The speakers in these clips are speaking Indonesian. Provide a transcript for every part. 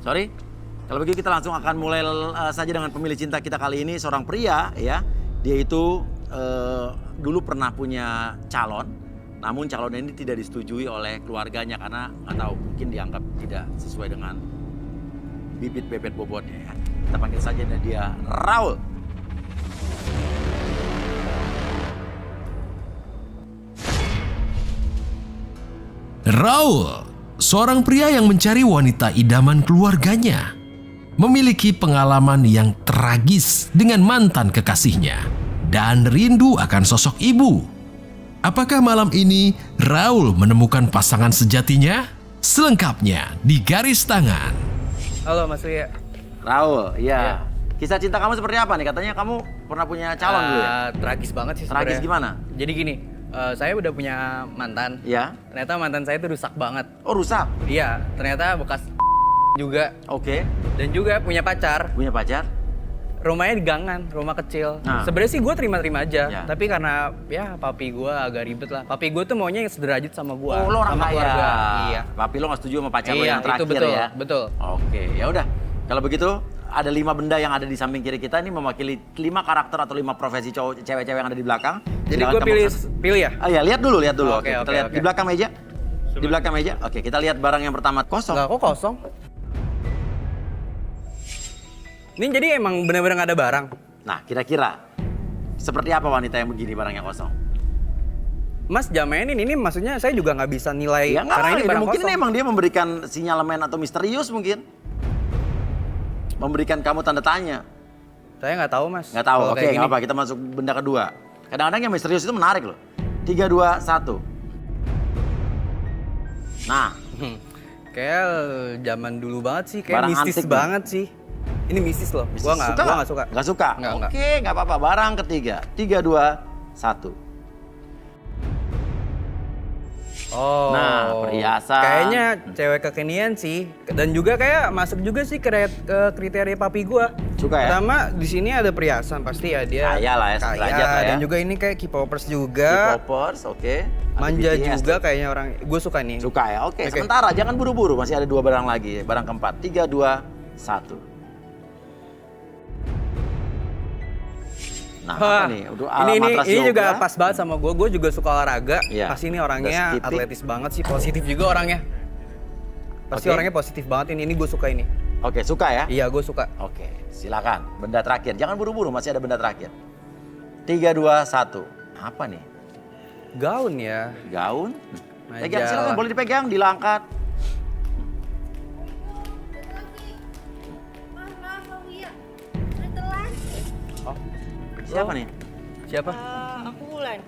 Sorry. Kalau begitu kita langsung akan mulai saja dengan pemilih cinta kita kali ini, seorang pria ya. Dia itu dulu pernah punya calon, namun calon ini tidak disetujui oleh keluarganya karena nggak tahu, mungkin dianggap tidak sesuai dengan bibit bebet bobotnya ya. Kita panggil saja dia Raul. Raul, seorang pria yang mencari wanita idaman keluarganya, memiliki pengalaman yang tragis dengan mantan kekasihnya dan rindu akan sosok ibu. Apakah malam ini Raul menemukan pasangan sejatinya? Selengkapnya di Garis Tangan. Halo Mas Ria. Raul, Iya. ya. Kisah cinta kamu seperti apa nih? Katanya kamu pernah punya calon dulu ya? Tragis banget sih sebenarnya. Tragis gimana? Jadi gini, saya udah punya mantan. Ya. Ternyata mantan saya itu rusak banget. Oh, rusak. Iya, ternyata bekas juga. Oke. Dan juga punya pacar. Punya pacar? Rumahnya di gangan, rumah kecil. Nah. Sebenarnya sih gue terima-terima aja. Ya. Tapi karena ya papi gue agak ribet lah. Papi gue tuh maunya yang sederajat sama gue. Oh, lo orang sama kaya. keluarga. Iya. Papi lo nggak setuju sama pacar lo Iya, yang terakhir itu betul, ya? betul. Oke, ya udah. Kalau begitu, ada 5 benda yang ada di samping kiri kita ini mewakili 5 karakter atau 5 profesi cowok cewek-cewek yang ada di belakang. Jadi Silakan gue kamu pilih ya? Oh ya, lihat dulu. Oke, Kita oke, lihat oke. di belakang meja. Di belakang meja. Oke, kita lihat barang yang pertama kosong. Enggak, kok kosong? Ini jadi emang benar-benar nggak ada barang. Nah, kira-kira seperti apa wanita yang begini barangnya kosong? Mas jamainin ini maksudnya saya juga nggak bisa nilai Ya nggak, karena ini barang mungkin kosong. emang dia memberikan sinyalemen atau misterius mungkin. Memberikan kamu tanda tanya. Saya nggak tahu mas. Nggak tahu, Kalau oke kayak nggak gini. apa, kita masuk benda kedua. Kadang-kadang yang misterius itu menarik loh. 3, 2, 1. Nah, Kayak zaman dulu banget sih, kayak Barang mistis antik nih. banget sih. Ini mistis loh. Gua nggak suka. Nggak suka? Nggak. Oke, nggak apa-apa. Barang ketiga. 3, 2, 1. Oh. Nah, perhiasan. Kayaknya cewek kekinian sih. Dan juga kayak masuk juga sih ke kriteria papi gua. Suka ya? Pertama di sini ada perhiasan pasti ya dia. Kaya lah ya, sederajat lah ya. Dan juga ini kayak K-popers juga. K-popers, oke. Ada Manja BTS juga tuh. kayaknya orang. Gue suka nih. Suka ya? Oke, Oke. sementara. Jangan buru-buru. Masih ada 2 barang lagi. Barang keempat. 3, 2, 1. Nah, Wah, apa nih? Udah ini matras ini juga yoga. pas banget sama gue. Gue juga suka olahraga. Iya. Pasti ini orangnya Udah skipping. atletis banget sih, positif juga orangnya. Pasti Oke. orangnya positif banget ini gue suka ini. Oke, suka ya? Iya, gue suka. Oke, silakan. Benda terakhir. Jangan buru-buru, masih ada benda terakhir. 3, 2, 1. Apa nih? Gaun ya. Gaun? Majalah. Pegang, silakan. Boleh dipegang, dilangkat. Maaf, Lia. Udah telat. Oh, siapa nih? Siapa? Aku Wulan.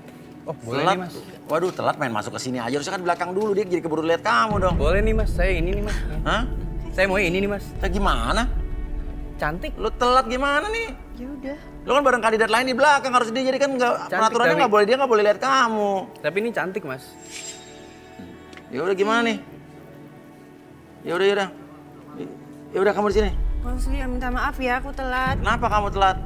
Oh, boleh Telat. nih mas. Waduh, telat main masuk ke sini aja. Harusnya kan belakang dulu, dia jadi keburu lihat kamu dong. Boleh nih mas, saya ini nih mas. Hah? Saya mau ini nih mas. Kayak gimana? Cantik. Lu telat gimana nih? Ya udah. Lu kan bareng kandidat lain di belakang, harus dia jadi kan nggak, Cantik, peraturannya tapi- nggak boleh, dia nggak boleh lihat kamu. Tapi ini cantik mas. Ya udah gimana nih? Ya udah. Ya udah kamu di sini. Mas Lia minta maaf ya, aku telat. Kenapa kamu telat?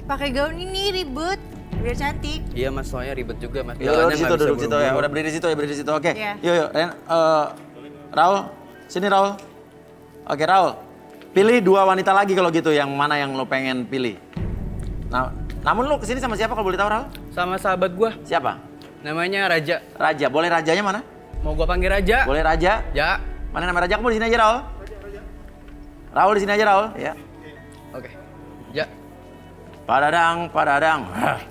Pakai gaun ini ribet, biar cantik. Iya mas, soalnya ribet juga mas. Ya udah Jalannya di situ, nggak bisa duduk di situ ya. buru-buru. Udah berdiri di situ ya, berdiri di situ. Oke. Iya. Yuk. Ren, Raul, sini Raul. Oke Raul, pilih 2 wanita lagi kalau gitu. Yang mana yang lo pengen pilih? Nah, namun lo kesini sama siapa kalau boleh tahu Raul? Sama sahabat gua, Siapa? namanya Raja. Raja. Boleh rajanya mana? Mau gua panggil Raja? Boleh Raja. Ya. Mana nama Raja? Kamu di sini aja Raul. Raul di sini aja Raul. Ya. Oke. Ya. Padadang. Hah.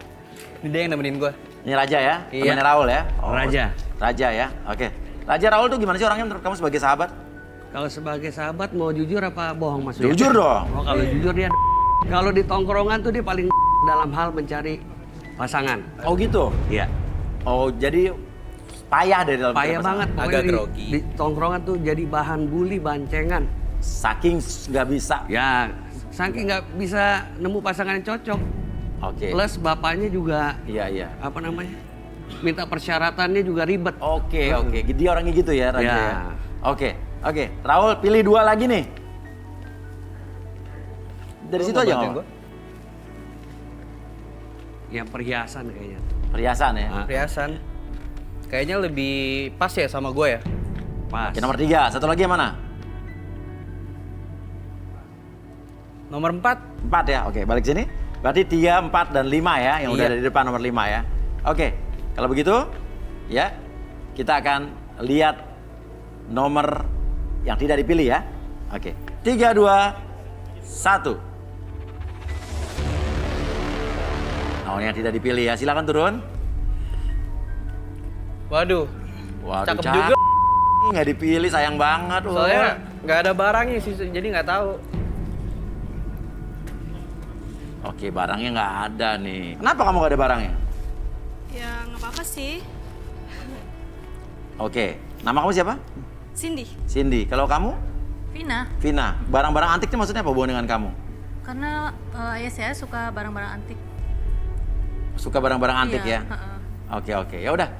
Ini dia yang nemenin gua. Ini Raja ya? Iya. Temannya Raul ya? Raja. Raja ya, oke. Raja Raul tuh gimana sih orangnya menurut kamu sebagai sahabat? Kalau sebagai sahabat mau jujur apa bohong Mas? Jujur dong. Oh, kalau jujur dia kalau di tongkrongan tuh dia paling dalam hal mencari pasangan. Oh gitu? Iya. Oh jadi payah dari dalam Payah mencari pasangan. banget Agak pokoknya grogi. di tongkrongan tuh jadi bahan bully, bancengan. Saking nggak bisa. Ya, saking nggak bisa nemu pasangan yang cocok. Oke. Plus bapaknya juga Iya. apa namanya? Minta persyaratannya juga ribet. Oke. Dia orangnya gitu ya Raja Ya. ya? Oke. Raul pilih 2 lagi nih. Dari Lu situ mau aja bantuin nggak? gua? Yang perhiasan kayaknya. Perhiasan ya? Ah. Perhiasan. Kayaknya lebih pas ya sama gua ya. Pas. Oke, nomor 3. Satu lagi yang mana? Nomor 4. 4 ya, oke balik sini. Berarti 3, 4, dan 5 ya, yang udah Iya. ada di depan nomor 5 ya. Oke, kalau begitu ya kita akan lihat nomor yang tidak dipilih ya. Oke, 3, 2, 1. Nomor yang tidak dipilih ya, silakan turun. Waduh, Waduh, cakep juga. Nggak dipilih, sayang banget. Soalnya nggak ada barangnya sih, jadi nggak tahu. Oke, barangnya nggak ada nih. Kenapa kamu nggak ada barangnya? Ya nggak apa-apa sih. Oke, nama kamu siapa? Cindy. Cindy. Kalau kamu? Vina, Vina. Barang-barang antik itu maksudnya apa hubungan dengan kamu? karena ayah saya suka barang-barang antik. Suka barang-barang antik Iya, ya? Oke, ya udah.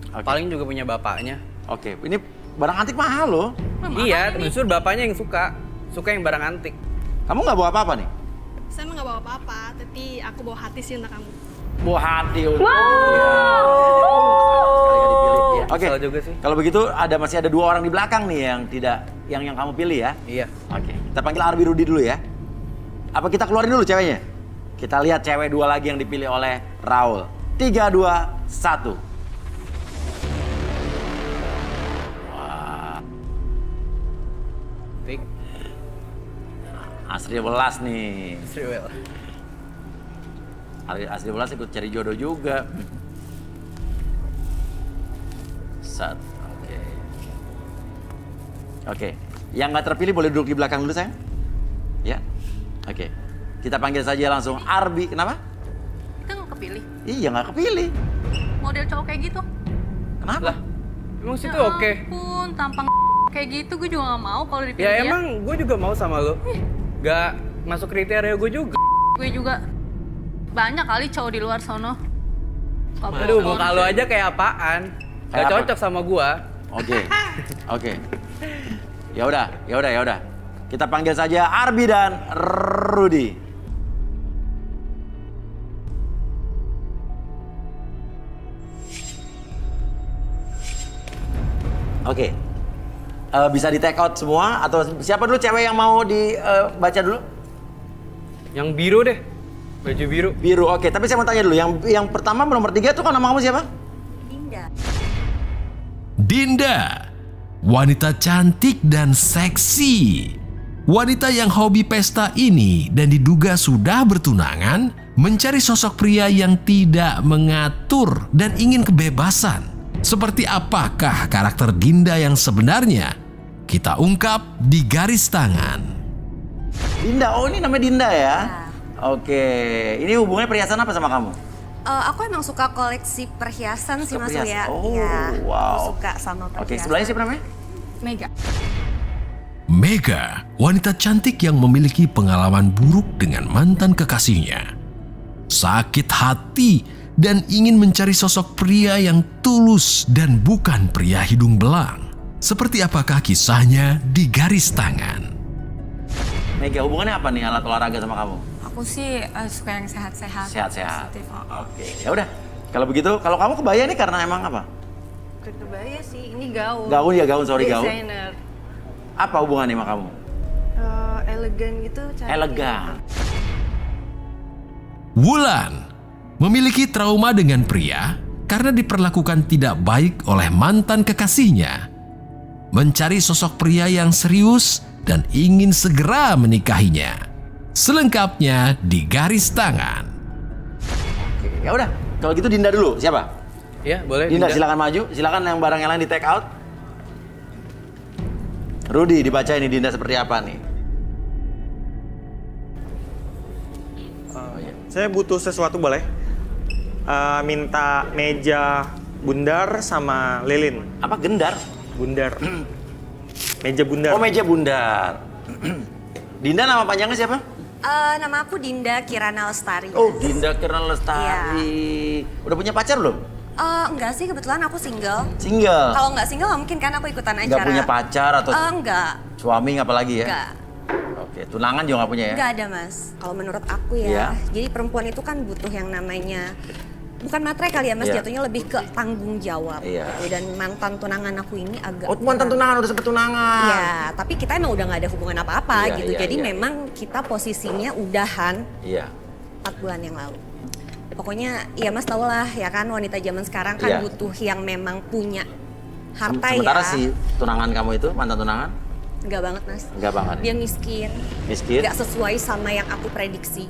Oke. Paling juga punya bapaknya. Oke, ini barang antik mahal loh. Iya, justru bapaknya yang suka yang barang antik. Kamu nggak bawa apa-apa nih? Saya emang nggak bawa apa-apa, tapi aku bawa hati sih untuk kamu. Bawa hati. Wow. Oke. Salah juga sih. Kalau begitu masih ada 2 orang di belakang nih yang kamu pilih ya. Iya. Oke. Kita panggil Arbi Rudi dulu ya. Apa kita keluarin dulu ceweknya? Kita lihat cewek 2 lagi yang dipilih oleh Raul. 3, 2, 1. Tik. Asri Welas nih. Sriwell. Asri Welas ikut cari jodoh juga. Oke. Oke. Yang nggak terpilih boleh duduk di belakang dulu sayang. Ya. Oke. Kita panggil saja langsung Arbi. Kenapa? Kita nggak kepilih. Iya nggak kepilih. Model cowok kayak gitu. Kenapa? Lah, emang situ Ya oke. ampun, tampang kayak gitu gue juga nggak mau kalau dipilih Ya dia. emang gue juga mau sama lo. Gak masuk kriteria gue juga. Gue juga banyak kali cowok di luar sono. Aduh, muka lo aja kayak apaan? Kayak Gak apa? cocok sama gua. Oke. Oke. Ya udah. Kita panggil saja Arbi dan Rudi. Oke. Bisa di take out semua atau siapa dulu cewek yang mau dibaca dulu? Yang biru deh. Baju biru. Biru. Oke, tapi saya mau tanya dulu yang pertama nomor 3 tuh kan nama kamu siapa? Dinda. Dinda, wanita cantik dan seksi. Wanita yang hobi pesta ini dan diduga sudah bertunangan mencari sosok pria yang tidak mengatur dan ingin kebebasan. Seperti apakah karakter Dinda yang sebenarnya? Kita ungkap di garis tangan. Dinda. Oh, ini namanya Dinda ya? Oke. Ini hubungannya perhiasan apa sama kamu? Aku emang suka koleksi perhiasan sih Suka Mas perhiasan? Surya. Oh, Iya, wow. aku suka sama perhiasan. Oke, sebelahnya siapa namanya? Mega. Mega, wanita cantik yang memiliki pengalaman buruk dengan mantan kekasihnya. Sakit hati dan ingin mencari sosok pria yang tulus dan bukan pria hidung belang. Seperti apakah kisahnya di garis tangan? Mega, hubungannya apa nih alat olahraga sama kamu? Aku sih suka yang sehat-sehat. Sehat-sehat. Positif. Oke, ya udah. Kalau begitu, kalau kamu kebaya nih karena emang apa? Bukan kebaya sih, ini gaun. Gaun ya, gaun, sorry gaun. Desainer. Apa hubungannya sama kamu? Elegan gitu. cantik. Elegan. Wulan memiliki trauma dengan pria karena diperlakukan tidak baik oleh mantan kekasihnya. Mencari sosok pria yang serius dan ingin segera menikahinya. Selengkapnya di garis tangan. Oke, ya udah. Kalau gitu Dinda dulu. Siapa? Ya, boleh. Dinda, silakan maju. Silakan yang barang yang lain di take out. Rudi, dibaca ini Dinda seperti apa nih? Saya butuh sesuatu boleh? Minta meja bundar sama lilin. Apa gendar? Bundar. Meja bundar. Oh, meja bundar. Dinda nama panjangnya siapa? Nama aku Dinda Kirana Lestari. Oh, Dinda Kirana Lestari. Udah punya pacar belum? Enggak sih, kebetulan aku single. Single. Kalau nggak single nggak mungkin kan aku ikutan acara. Nggak punya pacar atau Enggak. suami apalagi ya? Enggak. Oke, tunangan juga nggak punya ya? Enggak ada mas. Kalau menurut aku ya, Iya. jadi perempuan itu kan butuh yang namanya bukan materai kali ya Mas, Iya. jatuhnya lebih ke tanggung jawab. Iya. Gitu. Dan mantan tunangan aku ini agak Oh, mantan tunangan udah sempet tunangan. Iya, tapi kita emang udah nggak ada hubungan apa-apa Iya, gitu. iya, Jadi iya. memang kita posisinya udahan Iya. 4 bulan yang lalu. Pokoknya ya Mas tau lah ya kan, wanita zaman sekarang kan Iya. butuh yang memang punya harta Sementara ya. si tunangan kamu itu, mantan tunangan, Enggak banget Mas. enggak banget. Dia miskin, Miskin, nggak sesuai sama yang aku prediksi.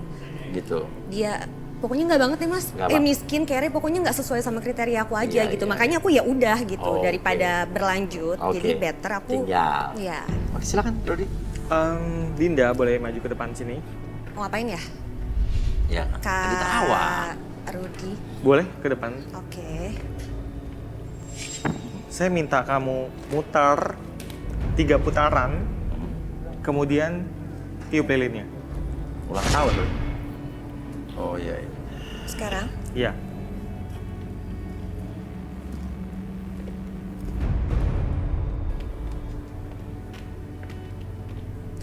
gitu. Dia pokoknya nggak banget nih Mas. Nggak banget. Miskin, kayaknya pokoknya nggak sesuai sama kriteria aku aja Iya, gitu. iya. Makanya aku ya udah gitu Oke. daripada berlanjut. Oke. Jadi better aku. Tinggal. Iya. Oke, silakan, Rudi. Dinda boleh maju ke depan sini. Mau ngapain ya? Ya, tadi tawa. Kak Rudi. Boleh ke depan. Oke. Saya minta kamu muter 3 putaran, kemudian tiup lilinnya. Ulang tahun, Rudi. Oh iya, iya. Sekarang. Iya.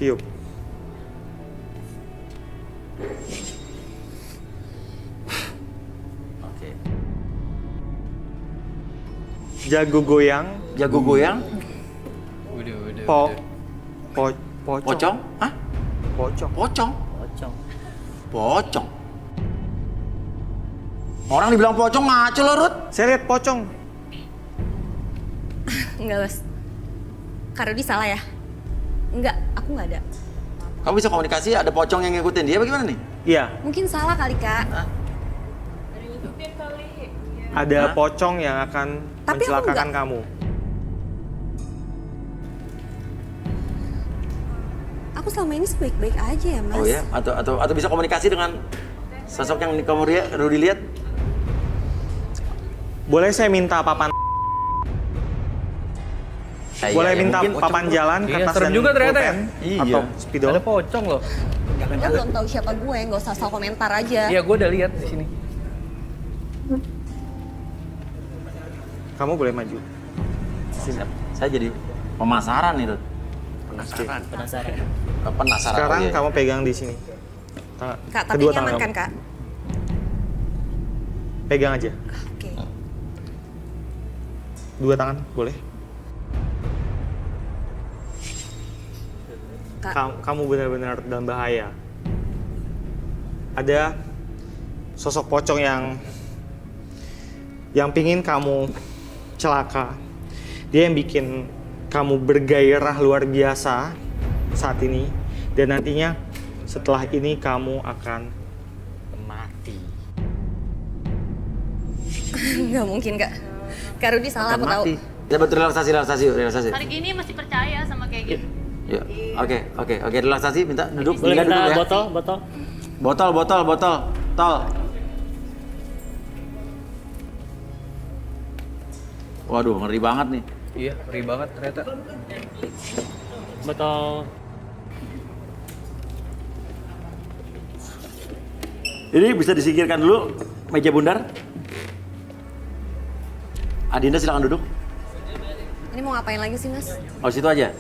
Tiup. Oke. Jago goyang, Jago goyang, po, pocong. pocong? Hah? Pocong. Pocong? Pocong. Orang dibilang pocong ngaco loh, Rud. Saya lihat pocong. Enggak Mas. Kak Rudi salah ya? Enggak, aku nggak ada. Kamu bisa komunikasi, ada pocong yang ngikutin dia bagaimana nih? Iya, Mungkin salah kali Kak. ada Hah? pocong yang akan Tapi aku mencelakakan nggak. kamu. Aku selama ini sih baik-baik aja ya Mas. Oh ya, atau bisa komunikasi dengan sosok yang kamu Rudi lihat? Boleh saya minta papan? Boleh minta mungkin papan jalan, Iya, kertas serem dan juga ternyata ya. pulpen? Iya. Atau spidol? Ada pocong loh. Lo belum tahu siapa gue, nggak usah asal komentar aja. Iya, gue udah lihat di sini. Kamu boleh maju. Saya jadi pemasaran nih, Rud. Penasaran. Penasaran. Sekarang oh, iya. kamu pegang di sini. Kak, tapi Kedua nyaman tangan kan kamu. Kak? Pegang aja. Oke. Dua tangan, boleh? Kak, Kamu benar-benar dalam bahaya. Ada sosok pocong yang pingin kamu celaka. Dia yang bikin kamu bergairah luar biasa saat ini. Dan nantinya setelah ini kamu akan mati. nggak mungkin Kak. Kak Rudi salah, aku tahu. Ya betul, relaksasi. Hari gini masih percaya sama kayak gitu. Yuk. Oke, relaksasi, minta duduk. Boleh Dinda minta duduk ya. botol? Tol. Waduh, ngeri banget nih. Iya, ngeri banget ternyata. Botol. Ini bisa disingkirkan dulu meja bundar. Adinda silakan duduk. Ini mau ngapain lagi sih Mas? Oh, situ aja.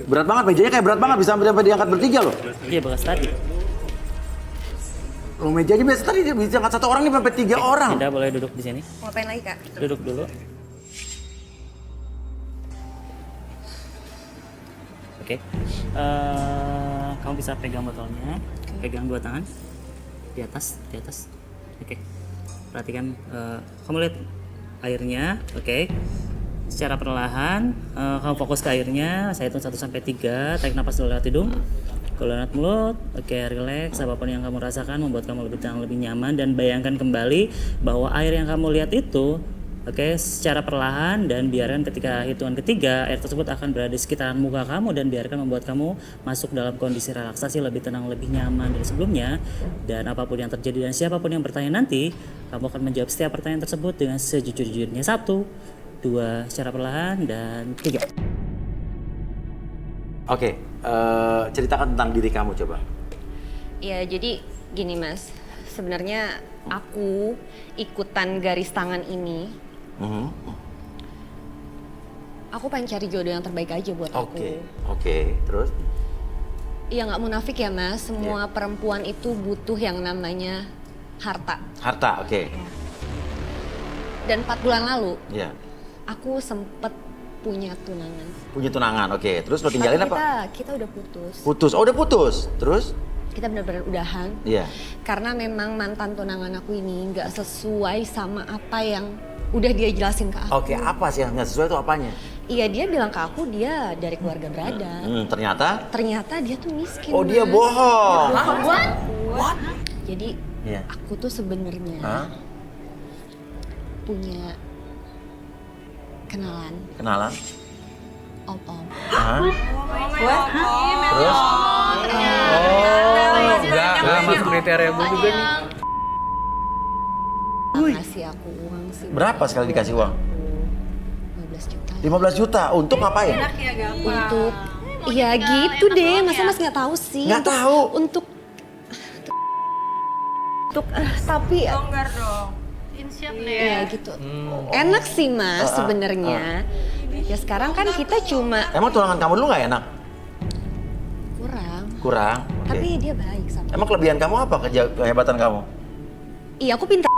Berat banget, mejanya kayak berat banget, bisa sampai diangkat bertiga loh. Iya, bekas tadi. Loh, mejanya biasa tadi dia bisa angkat 1 orang, nih sampai 3 orang. Dinda boleh duduk di sini. Mau ngapain lagi Kak? Duduk dulu. Oke. Kamu bisa pegang botolnya. Pegang 2 tangan. Di atas. Oke. Perhatikan, kamu lihat airnya, oke. Secara perlahan, kamu fokus ke airnya. Saya hitung 1 sampai 3. Tarik nafas dulu lewat hidung. Kalau lewat mulut, oke, relax. Apapun yang kamu rasakan membuat kamu lebih tenang, lebih nyaman. Dan bayangkan kembali bahwa air yang kamu lihat itu, oke, secara perlahan, dan biarkan ketika hitungan ketiga, air tersebut akan berada di sekitaran muka kamu dan biarkan membuat kamu masuk dalam kondisi relaksasi, lebih tenang, lebih nyaman dari sebelumnya. Dan apapun yang terjadi dan siapapun yang bertanya nanti, kamu akan menjawab setiap pertanyaan tersebut dengan sejujur-jujurnya. 1, 2, secara perlahan, dan 3. Oke, ceritakan tentang diri kamu coba. Ya jadi gini Mas, sebenarnya aku ikutan garis tangan ini. Aku pengen cari jodoh yang terbaik aja buat aku. Oke, terus? Iya nggak munafik ya mas, semua perempuan itu butuh yang namanya harta. Harta, oke. Dan 4 bulan lalu, Iya. aku sempet punya tunangan. Punya tunangan, oke. Terus lo tinggalin Tapi apa? Kita udah putus. Putus, oh udah putus. Terus? Kita benar-benar udahan. Iya. Karena memang mantan tunangan aku ini nggak sesuai sama apa yang udah dia jelasin ke aku. Oke, apa sih yang nggak sesuai itu apanya? Iya dia bilang ke aku dia dari keluarga berada. Ternyata? Ternyata dia tuh miskin. Oh dia Mas. bohong. What? Jadi Iya. aku tuh sebenarnya Hah? punya kenalan Kenalan? om-om. Hah? Terus? Nggak masuk kriteria gue juga nih. Ngasih aku uang sih. Berapa sekali dikasih uang? 15 juta. 15 juta, untuk ngapain? Untuk ya gitu deh, masa mas nggak tahu sih? Nggak tahu. Untuk tapi Longgar dong. Insiap deh. ya gitu. Enak sih mas sebenarnya. Ya sekarang kan kita cuma Emang tunangan kamu dulu nggak enak? kurang. Kurang? Oke. Tapi dia baik sama. Emang kelebihan kamu apa, kehebatan kamu? Iya aku pintar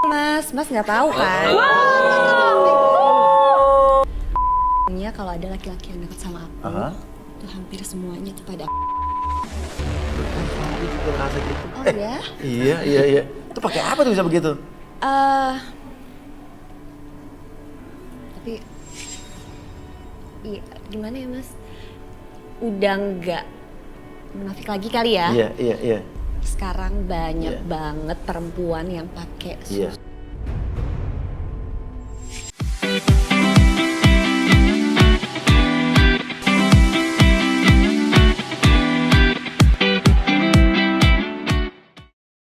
mas nggak tahu kan? Kalau ada laki-laki yang dekat sama aku, Aha. itu hampir semuanya tuh pada. Aku juga ngerasa gitu. Oh ya? Iya. Itu pakai apa tuh bisa begitu? Tapi iya gimana ya mas? Udah nggak munafik lagi kali ya? Iya. Sekarang banyak banget perempuan yang pakai Iya.